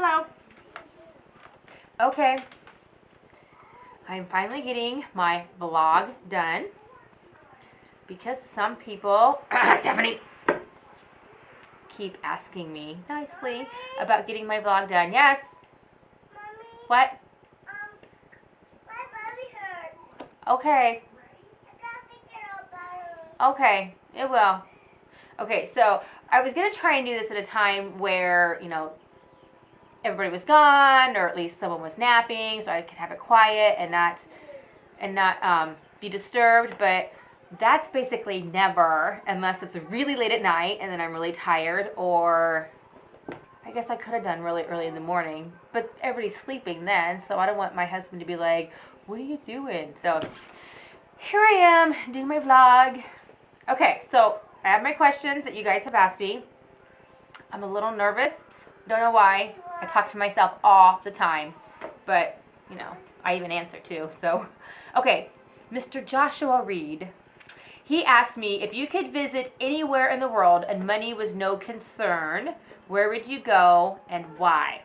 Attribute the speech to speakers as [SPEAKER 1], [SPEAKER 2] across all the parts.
[SPEAKER 1] Hello. Okay. I'm finally getting my vlog done because some people, Stephanie, keep asking me nicely about getting my vlog done. Yes?
[SPEAKER 2] Mommy,
[SPEAKER 1] What?
[SPEAKER 2] my body hurts.
[SPEAKER 1] Okay.
[SPEAKER 2] I gotta think it all better.
[SPEAKER 1] Okay. It will. Okay, so I was going to try and do this at a time where, everybody was gone, or at least someone was napping, so I could have it quiet and not be disturbed. But that's basically never, unless it's really late at night and then I'm really tired, or I guess I could have done really early in the morning. But everybody's sleeping then, so I don't want my husband to be like, "What are you doing?" So here I am doing my vlog. Okay, so I have my questions that you guys have asked me. I'm a little nervous. Don't know why. I talk to myself all the time. But, I even answer too. So, okay. Mr. Joshua Reed. He asked me, if you could visit anywhere in the world and money was no concern, where would you go and why?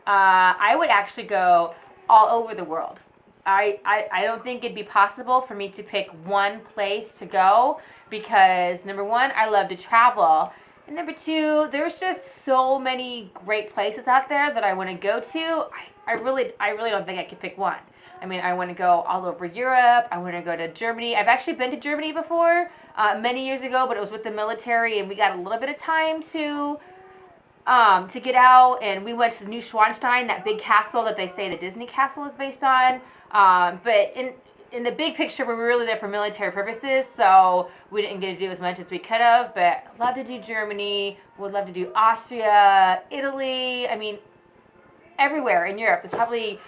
[SPEAKER 1] I would actually go all over the world. I don't think it'd be possible for me to pick one place to go because, number one, I love to travel. And number two, there's just so many great places out there that I want to go to. I really don't think I could pick one. I mean, I want to go all over Europe. I want to go to Germany. I've actually been to Germany before, many years ago, but it was with the military, and we got a little bit of time to get out, and we went to Neuschwanstein, that big castle that they say the Disney castle is based on. But in the big picture, we were really there for military purposes, so we didn't get to do as much as we could have. But I'd love to do Germany. Would love to do Austria, Italy. I mean, everywhere in Europe. There's probably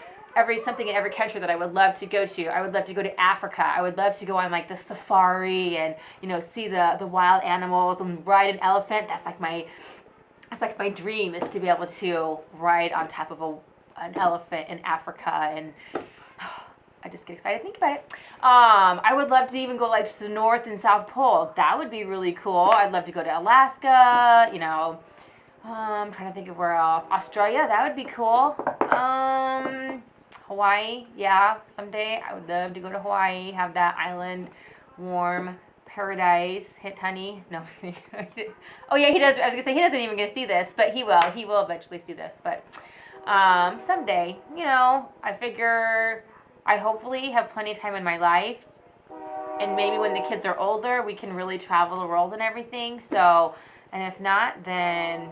[SPEAKER 1] something in every country that I would love to go to. I would love to go to Africa. I would love to go on like the safari and see the wild animals and ride an elephant. That's like my dream, is to be able to ride on top of an elephant in Africa, and I just get excited to think about it. I would love to even go like to the North and South Pole. That would be really cool. I'd love to go to Alaska, I'm trying to think of where else. Australia, that would be cool. Hawaii, yeah, someday I would love to go to Hawaii, have that island, warm paradise. Hint, honey. No, I'm just kidding. Oh yeah, he does. I was gonna say he doesn't even get to see this, but he will. He will eventually see this. But someday, I figure I hopefully have plenty of time in my life, and maybe when the kids are older, we can really travel the world and everything. So, and if not, then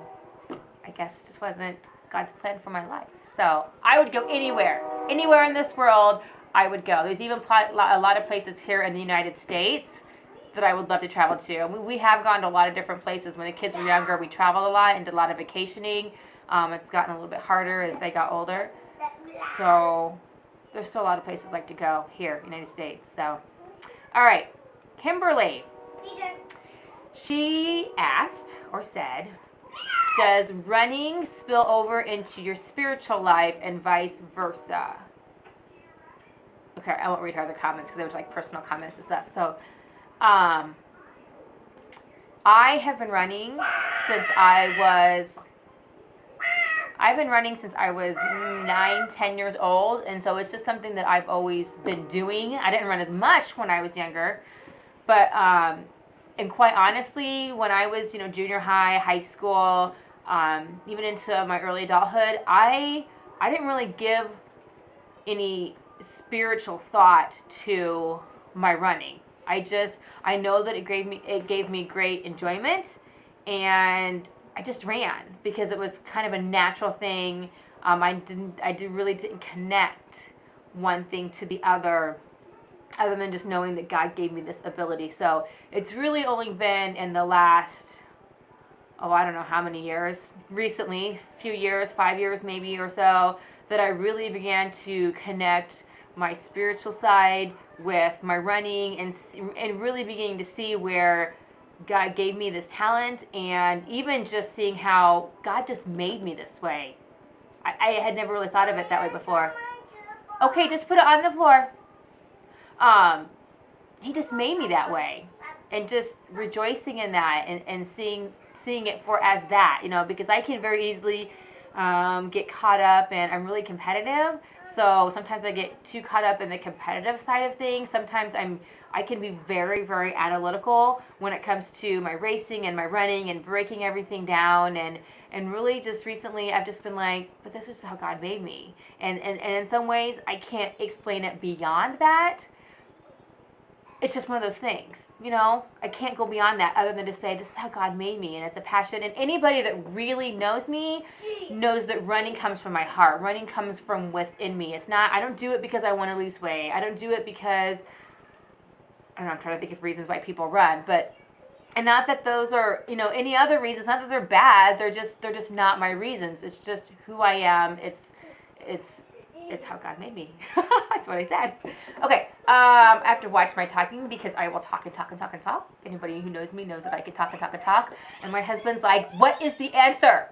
[SPEAKER 1] I guess it just wasn't God's plan for my life. So I would go anywhere in this world. I would go. There's even a lot of places here in the United States that I would love to travel to. We have gone to a lot of different places. When the kids were younger, we traveled a lot and did a lot of vacationing. It's gotten a little bit harder as they got older. So there's still a lot of places I'd like to go here, United States. So, all right, Kimberly. She asked or said, does running spill over into your spiritual life and vice versa? Okay, I won't read her other comments because they were like personal comments and stuff. So, I have been running since I've been running since I was 9, 10 years old, and so it's just something that I've always been doing. I didn't run as much when I was younger, but and quite honestly, when I was junior high, high school, even into my early adulthood, I didn't really give any spiritual thought to my running. I know that it gave me great enjoyment, and I just ran because it was kind of a natural thing. Really didn't connect one thing to the other than just knowing that God gave me this ability. So it's really only been in the last, I don't know how many years, recently, few years, 5 years maybe or so, that I really began to connect my spiritual side with my running, and really beginning to see where God gave me this talent, and even just seeing how God just made me this way. I had never really thought of it that way before. Okay, just put it on the floor. He just made me that way, and just rejoicing in that, and seeing it for as that, because I can very easily get caught up, and I'm really competitive. So sometimes I get too caught up in the competitive side of things. Sometimes I can be very, very analytical when it comes to my racing and my running and breaking everything down. And really just recently I've just been like, but this is how God made me. And in some ways I can't explain it beyond that. It's just one of those things, you know? I can't go beyond that other than to say this is how God made me, and it's a passion. And anybody that really knows me knows that running comes from my heart. Running comes from within me. It's not, I don't do it because I want to lose weight. I don't do it because, I don't know, I'm trying to think of reasons why people run, but, and not that those are, you know, any other reasons, not that they're bad, they're just not my reasons. It's just who I am. It's how God made me. That's what I said. Okay, I have to watch my talking because I will talk and talk and talk and talk. Anybody who knows me knows that I can talk and talk and talk. And my husband's like, what is the answer?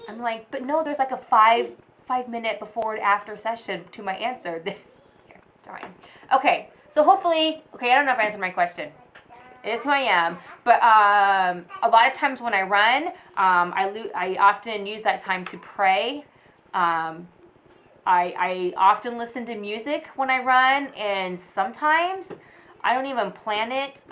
[SPEAKER 1] I'm like, but no, there's like a 5-minute before and after session to my answer. Here, darn. Okay, so hopefully, okay, I don't know if I answered my question. It is who I am, but a lot of times when I run, I often use that time to pray. I often listen to music when I run, and sometimes I don't even plan it.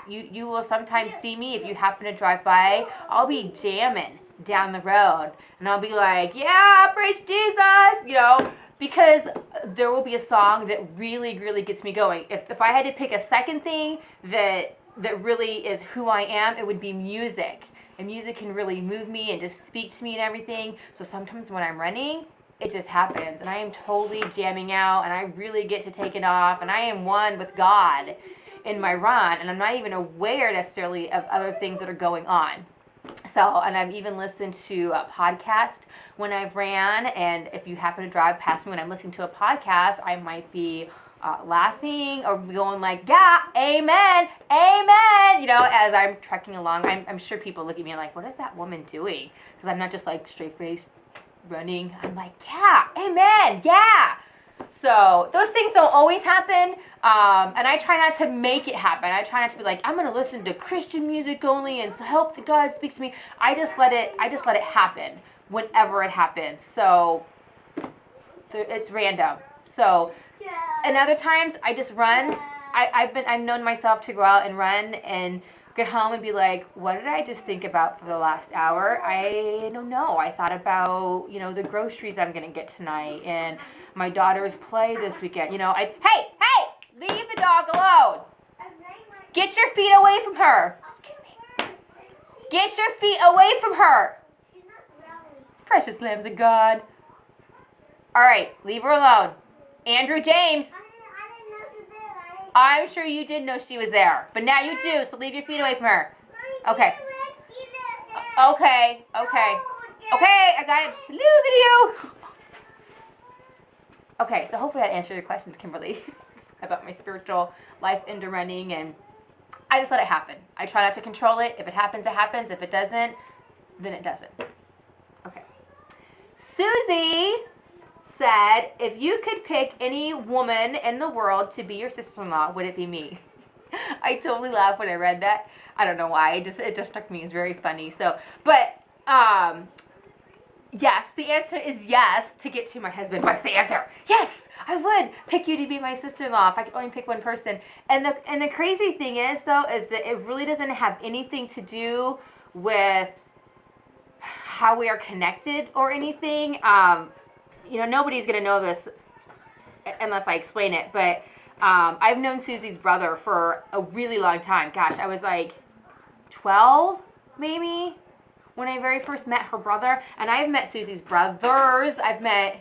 [SPEAKER 1] You will sometimes see me if you happen to drive by. I'll be jamming down the road, and I'll be like, yeah, praise Jesus, you know, because there will be a song that really, really gets me going. If I had to pick a second thing that really is who I am, it would be music. And music can really move me and just speak to me and everything. So sometimes when I'm running, it just happens, and I am totally jamming out, and I really get to take it off, and I am one with God in my run, and I'm not even aware necessarily of other things that are going on. So, and I've even listened to a podcast when I've ran, and if you happen to drive past me when I'm listening to a podcast, I might be laughing or going like, yeah, amen, amen, you know, as I'm trekking along. I'm sure people look at me like, what is that woman doing? Because I'm not just like straight-faced running. I'm like, yeah, amen, yeah. So those things don't always happen, and I try not to make it happen. I try not to be like, I'm gonna listen to Christian music only and help that God speaks to me. I just let it happen whenever it happens. So it's random. So, and other times I just run. I've known myself to go out and run and get home and be like, what did I just think about for the last hour? I don't know. I thought about, you know, the groceries I'm going to get tonight and my daughter's play this weekend. You know, hey, leave the dog alone. Get your feet away from her. Excuse me. Get your feet away from her. Precious lambs of God. All right, leave her alone. Andrew James. I'm sure you did know she was there, but now you do, so leave your feet away from her. Okay. Okay, I got it. Look at you. Okay, so hopefully that answered your questions, Kimberly, about my spiritual life into running, and I just let it happen. I try not to control it. If it happens, it happens. If it doesn't, then it doesn't. Okay. Susie said, if you could pick any woman in the world to be your sister-in-law, would it be me? I totally laughed when I read that. I don't know why. It just struck me as very funny. So, but yes, the answer is yes to get to my husband. What's the answer? Yes, I would pick you to be my sister-in-law if I could only pick one person. And the crazy thing is, though, is that it really doesn't have anything to do with how we are connected or anything. You know, nobody's going to know this unless I explain it, but I've known Susie's brother for a really long time. Gosh, I was like 12, maybe, when I very first met her brother. And I've met Susie's brothers. I've met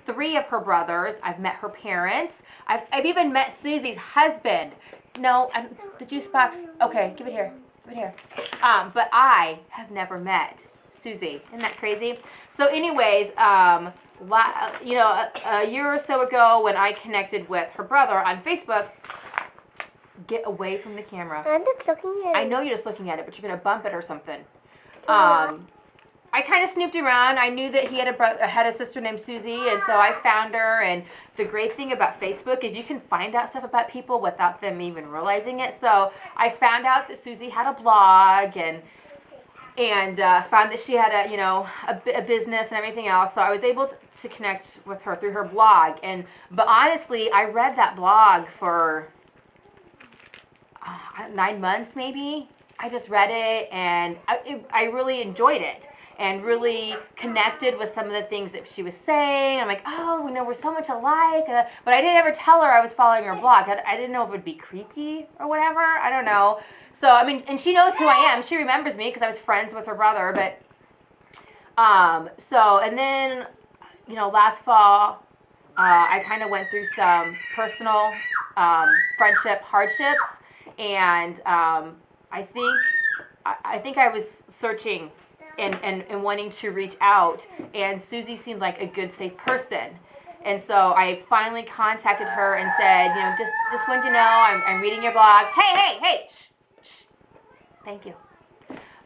[SPEAKER 1] 3 of her brothers. I've met her parents. I've even met Susie's husband. No, the juice box. Okay, give it here. Give it here. But I have never met Susie. Isn't that crazy? So anyways, you know, a year or so ago when I connected with her brother on Facebook, get away from the camera.
[SPEAKER 2] I'm just looking at it.
[SPEAKER 1] I know you're just looking at it, but you're going to bump it or something. I kind of snooped around. I knew that he had a sister named Susie, and so I found her. And the great thing about Facebook is you can find out stuff about people without them even realizing it. So I found out that Susie had a blog, and and found that she had a business and everything else. So I was able to connect with her through her blog. But honestly, I read that blog for 9 months maybe. I just read it, and I really enjoyed it and really connected with some of the things that she was saying. I'm like, oh, we're so much alike. But I didn't ever tell her I was following her blog. I didn't know if it would be creepy or whatever. I don't know. So, I mean, and she knows who I am. She remembers me because I was friends with her brother. But, and then, last fall, I kind of went through some personal friendship hardships, and I think I was searching and wanting to reach out, and Susie seemed like a good, safe person. And so I finally contacted her and said, just wanted to know, I'm reading your blog. Hey, shh, shh. Thank you.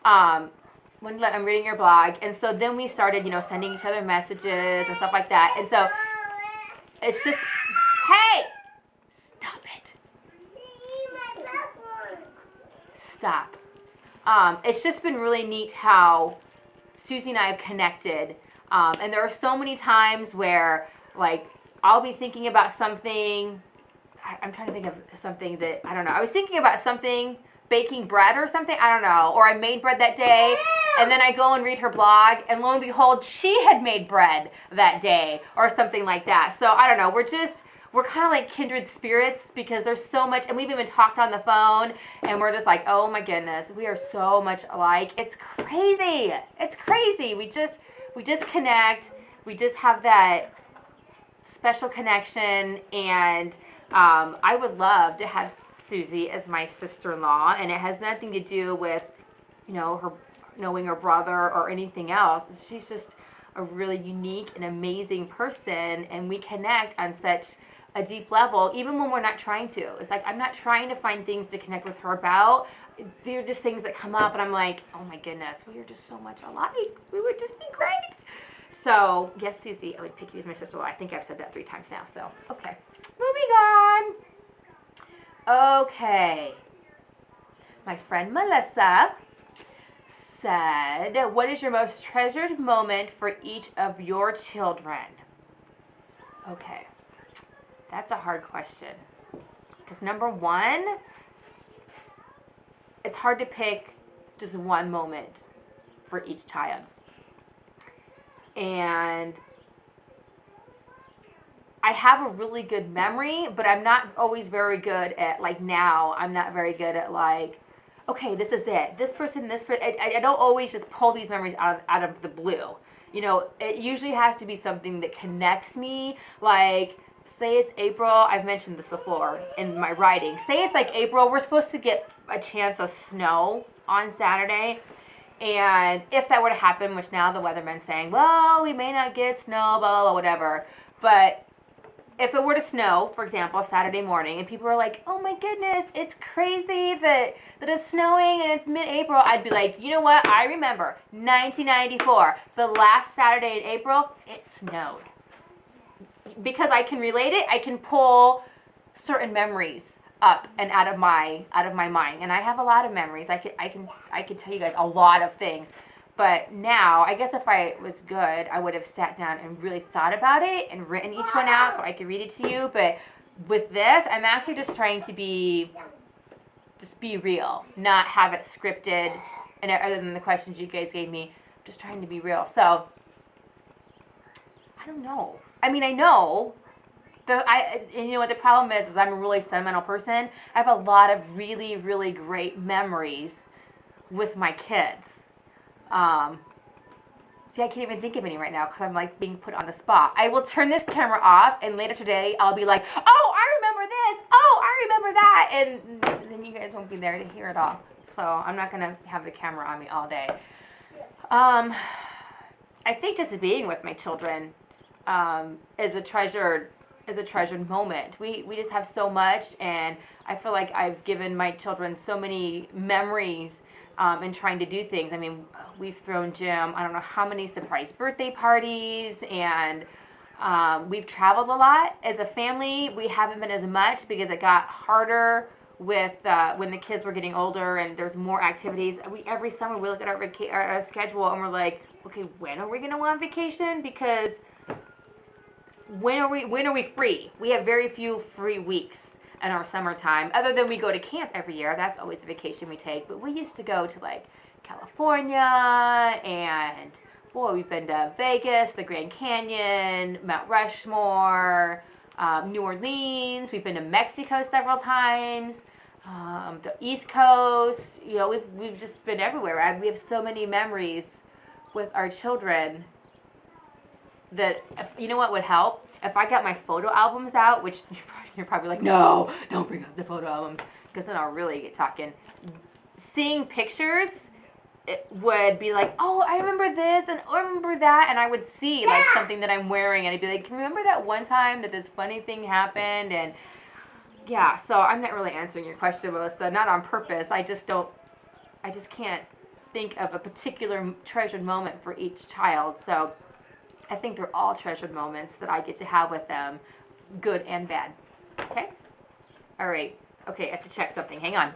[SPEAKER 1] I'm reading your blog. And so then we started, sending each other messages and stuff like that. And so it's just, hey, stop it. Stop. It's just been really neat how Susie and I have connected. And there are so many times where, like, I'll be thinking about something. I'm trying to think of something that, I don't know. I was thinking about something, baking bread or something. I don't know. Or I made bread that day. And then I go and read her blog. And lo and behold, she had made bread that day. Or something like that. So, I don't know. We're kind of like kindred spirits because there's so much, and we've even talked on the phone, and we're just like, oh my goodness, we are so much alike. It's crazy. It's crazy. We just connect. We just have that special connection, and I would love to have Susie as my sister-in-law, and it has nothing to do with, her knowing her brother or anything else. She's just a really unique and amazing person, and we connect on such a deep level, even when we're not trying to. It's like, I'm not trying to find things to connect with her about. They're just things that come up, and I'm like, oh my goodness, we are just so much alike. We would just be great. So, yes, Susie, I would pick you as my sister-in-law. I think I've said that 3 times now, so, okay. Moving on. Okay. My friend Melissa said, what is your most treasured moment for each of your children? Okay. That's a hard question. Because number one, it's hard to pick just one moment for each child. And I have a really good memory, but I'm not always very good at, like now, I'm not very good at like, okay, this is it. This person, I don't always just pull these memories out of the blue. It usually has to be something that connects me, like, say it's April. I've mentioned this before in my writing. Say it's like April. We're supposed to get a chance of snow on Saturday. And if that were to happen, which now the weatherman's saying, well, we may not get snow, blah, blah, blah, whatever. But if it were to snow, for example, Saturday morning, and people are like, oh my goodness, it's crazy that it's snowing and it's mid-April, I'd be like, you know what? I remember 1994, the last Saturday in April, it snowed. Because I can relate it, I can pull certain memories up and out of my mind, and I have a lot of memories. I could tell you guys a lot of things, but now I guess if I was good, I would have sat down and really thought about it and written each one out so I could read it to you. But with this, I'm actually just trying to be real, not have it scripted. And other than the questions you guys gave me, I'm just trying to be real. So I don't know. I mean, I know. And you know what the problem is I'm a really sentimental person. I have a lot of really, really great memories with my kids. See, I can't even think of any right now because I'm like being put on the spot. I will turn this camera off, and later today I'll be like, oh, I remember this. Oh, I remember that. And then you guys won't be there to hear it all. So I'm not going to have the camera on me all day. I think just being with my children is a treasured moment. We just have so much, and I feel like I've given my children so many memories in trying to do things. I mean, we've thrown Jim, I don't know how many surprise birthday parties, and we've traveled a lot. As a family, we haven't been as much because it got harder with when the kids were getting older and there's more activities. Every summer we look at our schedule and we're like, okay, when are we going to go on vacation? Because when are we free? We have very few free weeks in our summertime, other than we go to camp every year. That's always a vacation we take. But we used to go to like California, and boy, we've been to Vegas, the Grand Canyon, Mount Rushmore, New Orleans. We've been to Mexico several times. The East Coast. You know, we've just been everywhere. We have so many memories with our children that, you know what would help? If I got my photo albums out, which you're probably like, no, don't bring up the photo albums, because then I'll really get talking. Seeing pictures, it would be like, oh, I remember this and I remember that, and I would see like something that I'm wearing, and I'd be like, remember that one time that this funny thing happened? And yeah, so I'm not really answering your question, Melissa, not on purpose. I just can't think of a particular treasured moment for each child. So I think they're all treasured moments that I get to have with them, good and bad. Okay? All right. Okay, I have to check something. Hang on.